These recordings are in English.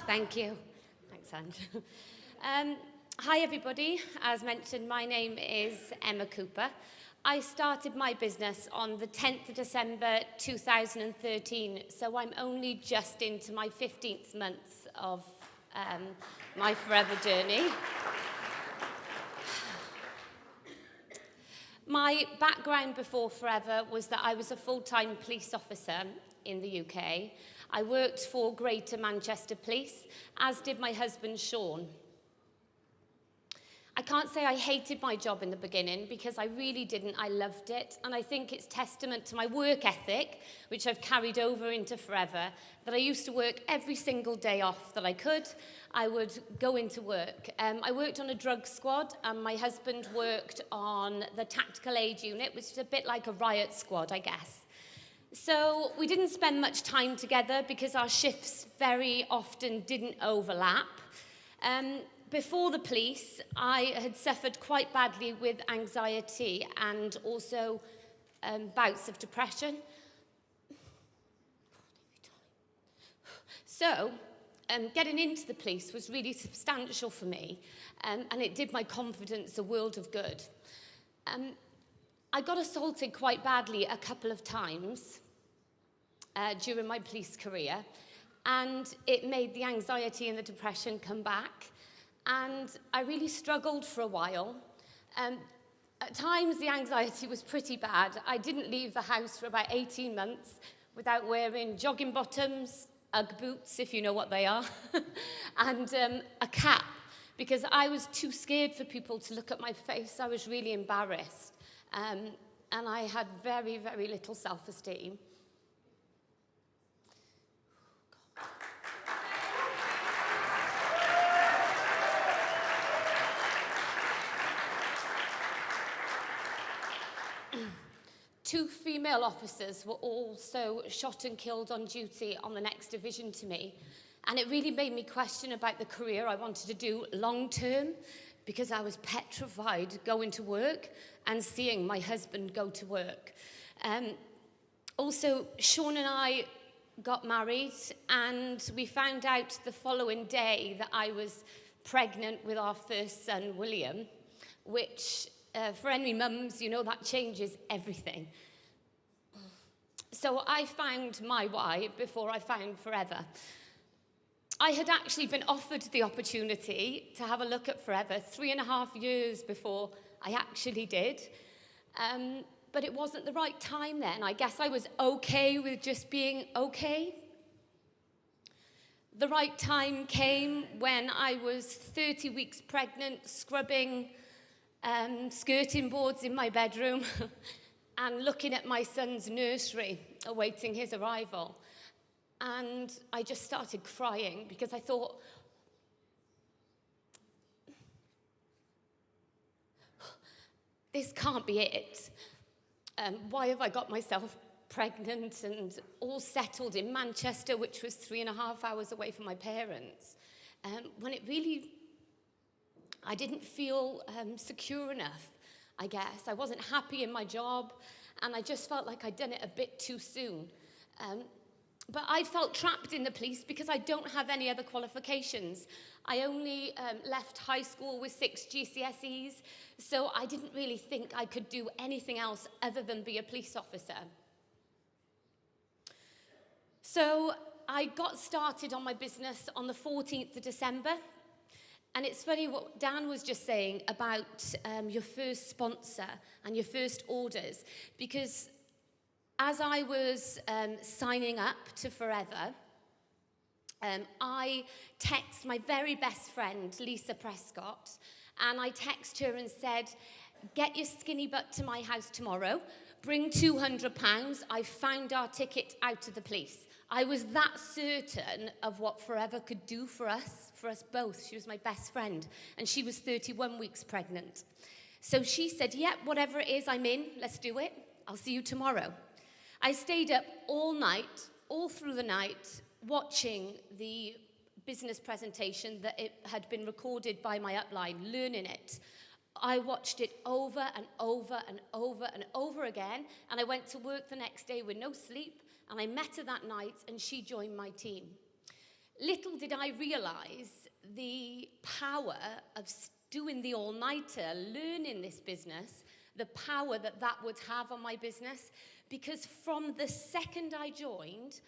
Thank you. Thanks, Andrew. Hi, everybody. As mentioned, my name is Emma Cooper. I started my business on the 10th of December 2013, so I'm only just into my 15th month of my forever journey. My background before Forever was that I was a full-time police officer in the UK. I worked for Greater Manchester Police, as did my husband, Sean. I can't say I hated my job in the beginning, because I really didn't. I loved it, and I think it's testament to my work ethic, which I've carried over into Forever, that I used to work every single day off that I could. I would go into work. I worked on a drug squad, and my husband worked on the tactical aid unit, which is a bit like a riot squad, I guess. So we didn't spend much time together because our shifts very often didn't overlap. Before the police, I had suffered quite badly with anxiety and also bouts of depression. So, getting into the police was really substantial for me, and it did my confidence a world of good. I got assaulted quite badly a couple of times during my police career, and it made the anxiety and the depression come back. And I really struggled for a while. At times, the anxiety was pretty bad. I didn't leave the house for about 18 months without wearing jogging bottoms, Ugg boots, if you know what they are, and a cap, because I was too scared for people to look at my face. I was really embarrassed. And I had very, very little self-esteem. Two female officers were also shot and killed on duty on the next division to me. And it really made me question about the career I wanted to do long term, because I was petrified going to work and seeing my husband go to work. Also, Sean and I got married, and we found out the following day that I was pregnant with our first son, William, which for any mums, you know, that changes everything. So I found my why before I found Forever. I had actually been offered the opportunity to have a look at Forever 3.5 years before I actually did. But it wasn't the right time then. I guess I was okay with just being okay. The right time came when I was 30 weeks pregnant, scrubbing skirting boards in my bedroom and looking at my son's nursery, awaiting his arrival. And I just started crying because I thought, this can't be it. Why have I got myself pregnant and all settled in Manchester, which was 3.5 hours away from my parents, when it really, I didn't feel secure enough, I guess. I wasn't happy in my job, and I just felt like I'd done it a bit too soon. But I felt trapped in the police because I don't have any other qualifications. I only left high school with 6 GCSEs, so I didn't really think I could do anything else other than be a police officer. So I got started on my business on the 14th of December. And it's funny what Dan was just saying about your first sponsor and your first orders, because as I was signing up to Forever, I text my very best friend, Lisa Prescott, and I text her and said, get your skinny butt to my house tomorrow, bring £200, I found our ticket out of the police. I was that certain of what Forever could do for us both. She was my best friend, and she was 31 weeks pregnant. So she said, yeah, whatever it is, I'm in, let's do it. I'll see you tomorrow. I stayed up all night, all through the night, watching the business presentation that it had been recorded by my upline, learning it. I watched it over and over and over and over again, and I went to work the next day with no sleep, and I met her that night, and she joined my team. Little did I realise the power of doing the all-nighter, learning this business, the power that that would have on my business, because from the second I joined,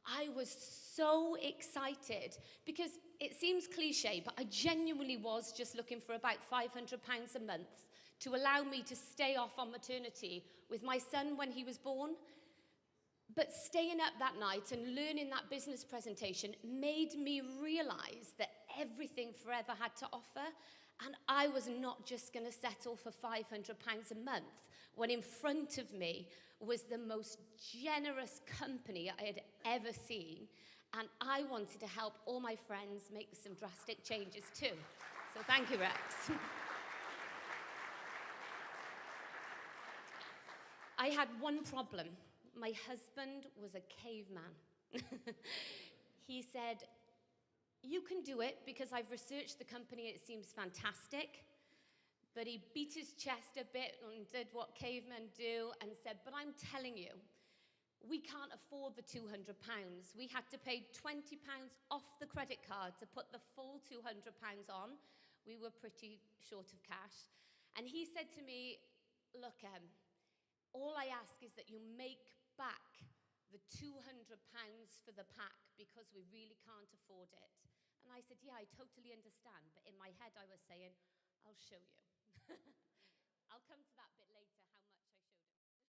I was so excited, because it seems cliche, but I genuinely was just looking for about £500 a month to allow me to stay off on maternity with my son when he was born. But staying up that night and learning that business presentation made me realize that everything Forever had to offer, and I was not just going to settle for £500 a month when in front of me was the most generous company I had ever seen, and I wanted to help all my friends make some drastic changes too. So thank you, Rex. I had one problem. My husband was a caveman. He said, "You can do it because I've researched the company, it seems fantastic." But he beat his chest a bit and did what cavemen do and said, "But I'm telling you, we can't afford the £200. We had to pay £20 off the credit card to put the full £200 on. We were pretty short of cash." And he said to me, "Look, all I ask is that you make back the £200 for the pack because we really can't afford it." And I said, "Yeah, I totally understand." But in my head, I was saying, "I'll show you." I'll come to that bit later, how